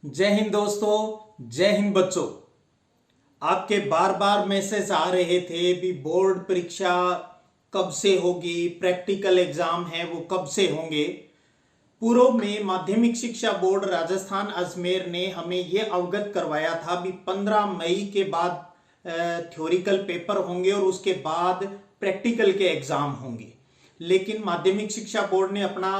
जय हिंद दोस्तों, जय हिंद बच्चों। आपके बार बार मैसेज आ रहे थे भी बोर्ड परीक्षा कब से होगी, प्रैक्टिकल एग्जाम है वो कब से होंगे। पूर्व में माध्यमिक शिक्षा बोर्ड राजस्थान अजमेर ने हमें ये अवगत करवाया था भी 15 मई के बाद थ्योरिकल पेपर होंगे और उसके बाद प्रैक्टिकल के एग्जाम होंगे। लेकिन माध्यमिक शिक्षा बोर्ड ने अपना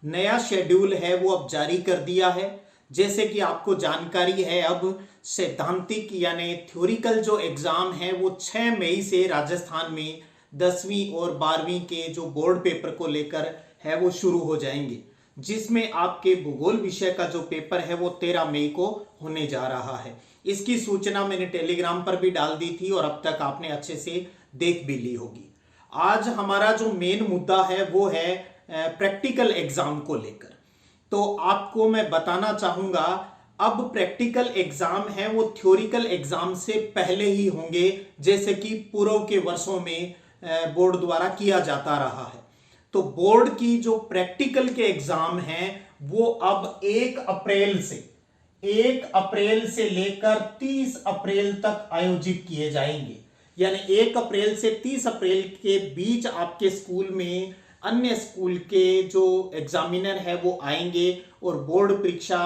नया शेड्यूल है वो अब जारी कर दिया है। जैसे कि आपको जानकारी है, अब सैद्धांतिक यानी थ्योरिकल जो एग्जाम है वो 6 मई से राजस्थान में 10वीं और 12वीं के जो बोर्ड पेपर को लेकर है वो शुरू हो जाएंगे, जिसमें आपके भूगोल विषय का जो पेपर है वो 13 मई को होने जा रहा है। इसकी सूचना मैंने टेलीग्राम पर भी डाल दी थी और अब तक आपने अच्छे से देख भी ली होगी। आज हमारा जो मेन मुद्दा है वो है प्रैक्टिकल एग्जाम को लेकर। तो आपको मैं बताना चाहूंगा, अब प्रैक्टिकल एग्जाम है वो थ्योरिकल एग्जाम से पहले ही होंगे, जैसे कि पूर्व के वर्षों में बोर्ड द्वारा किया जाता रहा है। तो बोर्ड की जो प्रैक्टिकल के एग्जाम हैं वो अब 1 अप्रैल से लेकर 30 अप्रैल तक आयोजित किए जाएंगे। यानी 1 अप्रैल से 30 अप्रैल के बीच आपके स्कूल में अन्य स्कूल के जो एग्जामिनर है वो आएंगे और बोर्ड परीक्षा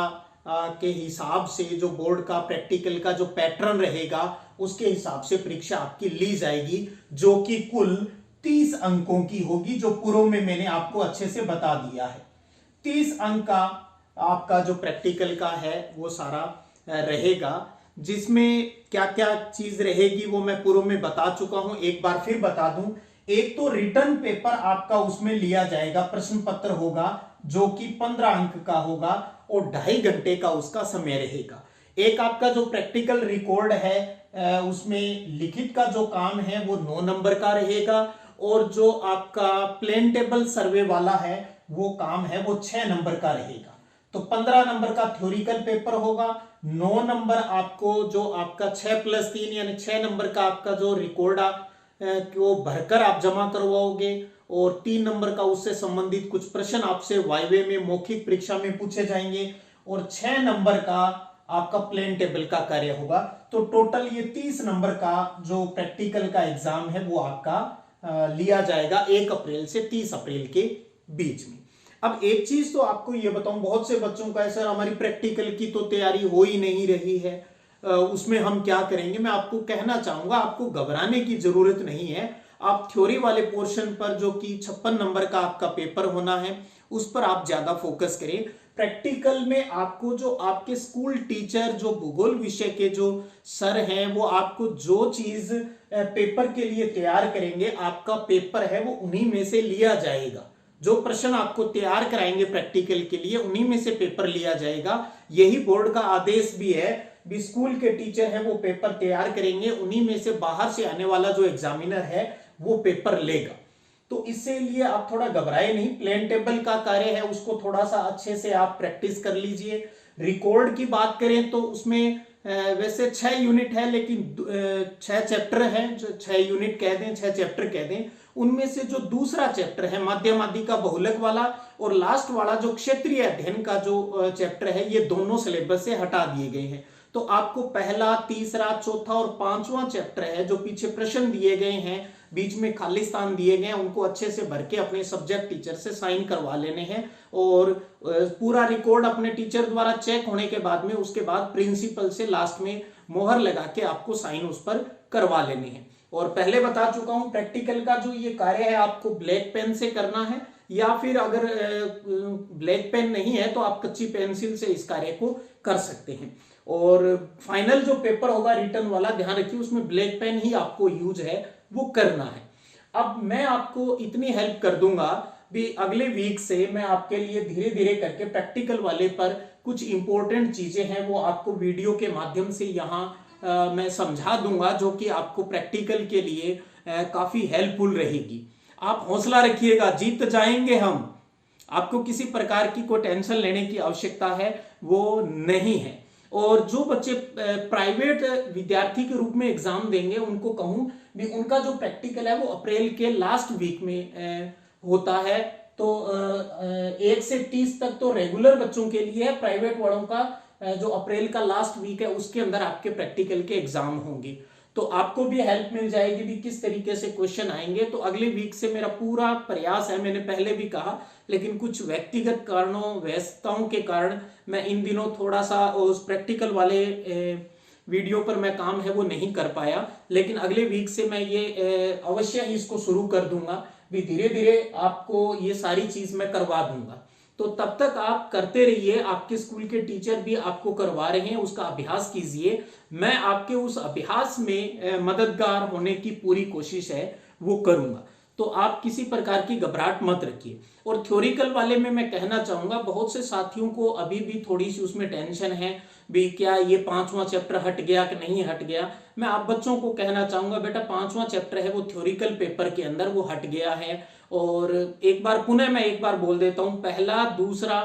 के हिसाब से जो बोर्ड का प्रैक्टिकल का जो पैटर्न रहेगा उसके हिसाब से परीक्षा आपकी ली जाएगी, जो कि कुल 30 अंकों की होगी, जो पूर्व में मैंने आपको अच्छे से बता दिया है। 30 अंक का आपका जो प्रैक्टिकल का है वो सारा रहेगा, जिसमें क्या क्या चीज रहेगी वो मैं पूर्व में बता चुका हूं, एक बार फिर बता दूं। एक तो रिटर्न पेपर आपका उसमें लिया जाएगा, प्रश्न पत्र होगा जो कि 15 अंक का होगा और 2.5 घंटे का उसका समय रहेगा। एक आपका जो प्रैक्टिकल रिकॉर्ड है उसमें लिखित का जो काम है वो 9 नंबर का रहेगा और जो आपका प्लेन टेबल सर्वे वाला है वो काम है वो 6 नंबर का रहेगा। तो 15 नंबर का थ्योरिकल पेपर होगा, 9 नंबर आपको जो आपका 6+3 यानी 6 नंबर का आपका जो रिकॉर्ड वो भरकर आप जमा करवाओगे और 3 नंबर का उससे संबंधित कुछ प्रश्न आपसे वाइवे में मौखिक परीक्षा में पूछे जाएंगे और 6 नंबर का आपका प्लेन टेबल का कार्य होगा। तो टोटल ये 30 नंबर का जो प्रैक्टिकल का एग्जाम है वो आपका लिया जाएगा 1 अप्रैल से 30 अप्रैल के बीच में। अब एक चीज तो आपको ये बताऊं, बहुत से बच्चों का है सर हमारी प्रैक्टिकल की तो तैयारी हो ही नहीं रही है, उसमें हम क्या करेंगे। मैं आपको कहना चाहूंगा आपको घबराने की जरूरत नहीं है। आप थ्योरी वाले पोर्शन पर जो कि 56 नंबर का आपका पेपर होना है उस पर आप ज्यादा फोकस करें। प्रैक्टिकल में आपको जो आपके स्कूल टीचर जो भूगोल विषय के जो सर हैं वो आपको जो चीज पेपर के लिए तैयार करेंगे, आपका पेपर है वो उन्हीं में से लिया जाएगा। जो प्रश्न आपको तैयार कराएंगे प्रैक्टिकल के लिए उन्हीं में से पेपर लिया जाएगा। यही बोर्ड का आदेश भी है, भी स्कूल के टीचर है वो पेपर तैयार करेंगे, उन्हीं में से बाहर से आने वाला जो एग्जामिनर है वो पेपर लेगा। तो इससे लिए आप थोड़ा घबराए नहीं। प्लेन टेबल का कार्य है उसको थोड़ा सा अच्छे से आप प्रैक्टिस कर लीजिए। रिकॉर्ड की बात करें तो उसमें वैसे 6 यूनिट है, लेकिन 6 चैप्टर है, जो 6 यूनिट कह दें 6 चैप्टर कह दें, उनमें से जो दूसरा चैप्टर है माध्यमादि का बहुलक वाला और लास्ट वाला जो क्षेत्रीय अध्ययन का जो चैप्टर है ये दोनों सिलेबस से हटा दिए गए हैं। तो आपको पहला, तीसरा, चौथा और 5वां चैप्टर है जो पीछे प्रश्न दिए गए हैं, बीच में खाली स्थान दिए गए हैं, उनको अच्छे से भर के अपने सब्जेक्ट टीचर से साइन करवा लेने हैं और पूरा रिकॉर्ड अपने टीचर द्वारा चेक होने के बाद में उसके बाद प्रिंसिपल से लास्ट में मोहर लगा के आपको साइन उस पर करवा लेने हैं। और पहले बता चुका हूं प्रैक्टिकल का जो ये कार्य है आपको ब्लैक पेन से करना है, या फिर अगर ब्लैक पेन नहीं है तो आप कच्ची पेंसिल से इस कार्य को कर सकते हैं। और फाइनल जो पेपर होगा रिटर्न वाला, ध्यान रखिए उसमें ब्लैक पेन ही आपको यूज है वो करना है। अब मैं आपको इतनी हेल्प कर दूंगा भी अगले वीक से मैं आपके लिए धीरे धीरे करके प्रैक्टिकल वाले पर कुछ इंपॉर्टेंट चीजें हैं वो आपको वीडियो के माध्यम से यहाँ मैं समझा दूंगा, जो कि आपको प्रैक्टिकल के लिए काफी हेल्पफुल रहेगी। आप हौसला रखिएगा, जीत जाएंगे हम। आपको किसी प्रकार की कोई टेंशन लेने की आवश्यकता है वो नहीं है। और जो बच्चे प्राइवेट विद्यार्थी के रूप में एग्जाम देंगे उनको कहूं भी उनका जो प्रैक्टिकल है वो अप्रैल के लास्ट वीक में होता है। तो 1 से 30 तक तो रेगुलर बच्चों के लिए है, प्राइवेट वालों का जो अप्रैल का लास्ट वीक है उसके अंदर आपके प्रैक्टिकल के एग्जाम होंगे। तो आपको भी हेल्प मिल जाएगी भी किस तरीके से क्वेश्चन आएंगे। तो अगले वीक से मेरा पूरा प्रयास है, मैंने पहले भी कहा, लेकिन कुछ व्यक्तिगत कारणों व्यस्तताओं के कारण मैं इन दिनों थोड़ा सा उस प्रैक्टिकल वाले वीडियो पर मैं काम है वो नहीं कर पाया, लेकिन अगले वीक से मैं ये अवश्य ही इसको शुरू कर दूंगा भी, धीरे धीरे आपको ये सारी चीज मैं करवा दूंगा। तो तब तक आप करते रहिए, आपके स्कूल के टीचर भी आपको करवा रहे हैं, उसका अभ्यास कीजिए। मैं आपके उस अभ्यास में मददगार होने की पूरी कोशिश है वो करूंगा। तो आप किसी प्रकार की घबराहट मत रखिए। और थ्योरिकल वाले में मैं कहना चाहूंगा, बहुत से साथियों को अभी भी थोड़ी सी उसमें टेंशन है भी, क्या ये 5वां चैप्टर हट गया कि नहीं हट गया। मैं आप बच्चों को कहना चाहूंगा, बेटा 5वां चैप्टर है वो थ्योरिकल पेपर के अंदर वो हट गया है। और एक बार पुनः मैं एक बार बोल देता हूं, पहला, दूसरा,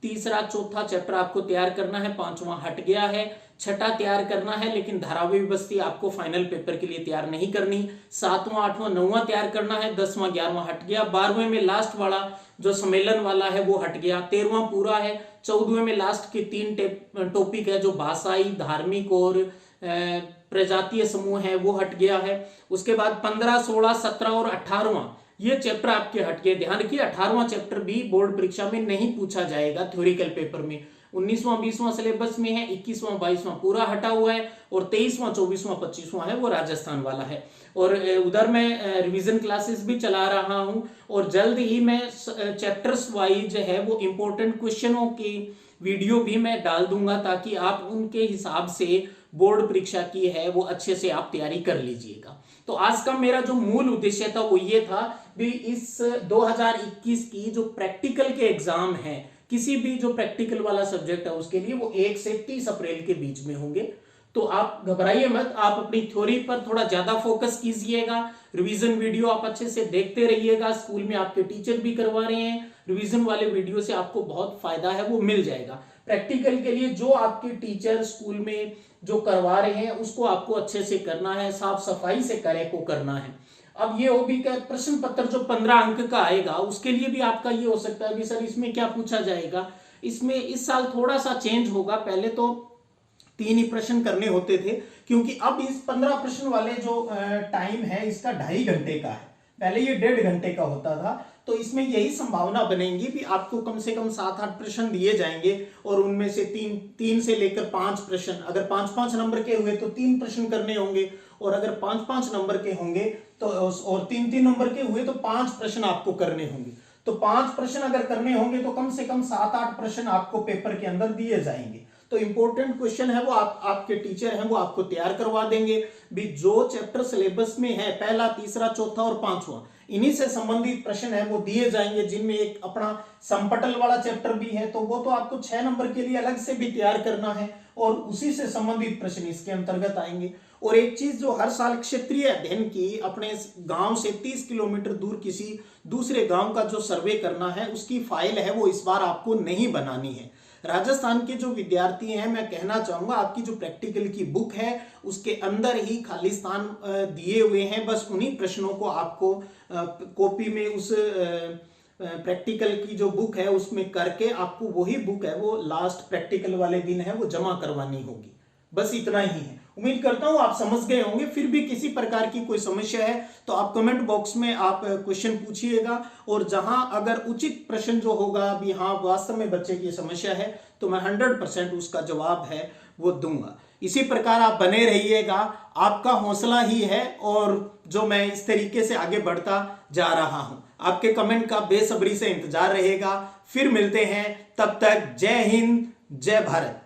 तीसरा, चौथा चैप्टर आपको तैयार करना है, 5वां हट गया है। छठा तैयार करना है, लेकिन धारावी व्यवस्थी आपको फाइनल पेपर के लिए तैयार नहीं करनी। 7वां, 8वां, 9वां तैयार करना है। 10वां, 11वां हट गया। 12वें में लास्ट वाला जो सम्मेलन वाला है वो हट गया। 13वां पूरा है। 14वें में लास्ट के 3 टॉपिक है जो भाषाई, धार्मिक और प्रजातीय समूह है वो हट गया है। उसके बाद 15, 16, 17 और 18वां ये चैप्टर आपके हट गए। ध्यान रखिए 18वां चैप्टर भी बोर्ड परीक्षा में नहीं पूछा जाएगा थ्योरिकल पेपर में। 19वां 20वां सिलेबस में है, 21वां 22वां पूरा हटा हुआ है, और 23वां 24वां 25वां है वो राजस्थान वाला है। और उधर मैं रिवीजन क्लासेस भी चला रहा हूं, और जल्द ही मैं चैप्टर्स वाइज है वो इंपॉर्टेंट क्वेश्चनों की वीडियो भी मैं डाल दूंगा, ताकि आप उनके हिसाब से बोर्ड परीक्षा की है वो अच्छे से आप तैयारी कर लीजिएगा। तो आज का मेरा जो मूल उद्देश्य था वो ये था भी, इस 2021 की जो प्रैक्टिकल के एग्जाम है, किसी भी जो प्रैक्टिकल वाला सब्जेक्ट है उसके लिए वो 1 से 30 अप्रैल के बीच में होंगे। तो आप घबराइए मत, आप अपनी थ्योरी पर थोड़ा ज्यादा फोकस कीजिएगा। रिवीजन वीडियो आप अच्छे से देखते रहिएगा, स्कूल में आपके टीचर भी करवा रहे हैं, रिवीजन वाले वीडियो से आपको बहुत फायदा है वो मिल जाएगा। प्रैक्टिकल के लिए जो आपके टीचर स्कूल में जो करवा रहे हैं उसको आपको अच्छे से करना है, साफ सफाई से करे को करना है। अब ये हो भी क्या, प्रश्न पत्र जो 15 अंक का आएगा उसके लिए भी आपका ये हो सकता है भी सर इसमें क्या पूछा जाएगा। इसमें इस साल थोड़ा सा चेंज होगा, पहले तो 3 ही प्रश्न करने होते थे, क्योंकि अब इस 15 प्रश्न वाले जो टाइम है इसका 2.5 घंटे का है, पहले ये 1.5 घंटे का होता था। तो इसमें यही संभावना बनेगी कि आपको कम से कम 7-8 प्रश्न दिए जाएंगे, और उनमें से 3 से लेकर 5 प्रश्न, अगर 5-5 नंबर के हुए तो 3 प्रश्न करने होंगे, और अगर 5-5 नंबर के होंगे तो, और 3-3 नंबर के हुए तो 5 प्रश्न आपको करने होंगे। तो 5 प्रश्न अगर करने होंगे तो कम से कम 7-8 प्रश्न आपको पेपर के अंदर दिए जाएंगे। तो इंपॉर्टेंट क्वेश्चन है वो आपके टीचर हैं वो आपको तैयार करवा देंगे भी। जो चैप्टर सिलेबस में है, पहला, तीसरा, चौथा और 5वां, इन्हीं से संबंधित प्रश्न है वो दिए जाएंगे, जिनमें एक अपना संपटल वाला चैप्टर भी है, तो वो तो आपको 6 नंबर के लिए अलग से भी तैयार करना है, और उसी से संबंधित प्रश्न इसके अंतर्गत आएंगे। और एक चीज जो हर साल क्षेत्रीय अध्ययन की, अपने गांव से 30 किलोमीटर दूर किसी दूसरे गांव का जो सर्वे करना है उसकी फाइल है वो इस बार आपको नहीं बनानी है। राजस्थान के जो विद्यार्थी हैं, मैं कहना चाहूंगा आपकी जो प्रैक्टिकल की बुक है उसके अंदर ही खाली स्थान दिए हुए हैं, बस उन्हीं प्रश्नों को आपको कॉपी में उस प्रैक्टिकल की जो बुक है उसमें करके आपको वही बुक है वो लास्ट प्रैक्टिकल वाले दिन है वो जमा करवानी होगी। बस इतना ही है। उम्मीद करता हूं आप समझ गए होंगे। फिर भी किसी प्रकार की कोई समस्या है तो आप कमेंट बॉक्स में आप क्वेश्चन पूछिएगा, और जहां अगर उचित प्रश्न जो होगा भी हाँ वास्तव में बच्चे की समस्या है तो मैं 100% उसका जवाब है वो दूंगा। इसी प्रकार आप बने रहिएगा, आपका हौसला ही है और जो मैं इस तरीके से आगे बढ़ता जा रहा हूं। आपके कमेंट का बेसब्री से इंतजार रहेगा। फिर मिलते हैं, तब तक जय हिंद, जय भारत।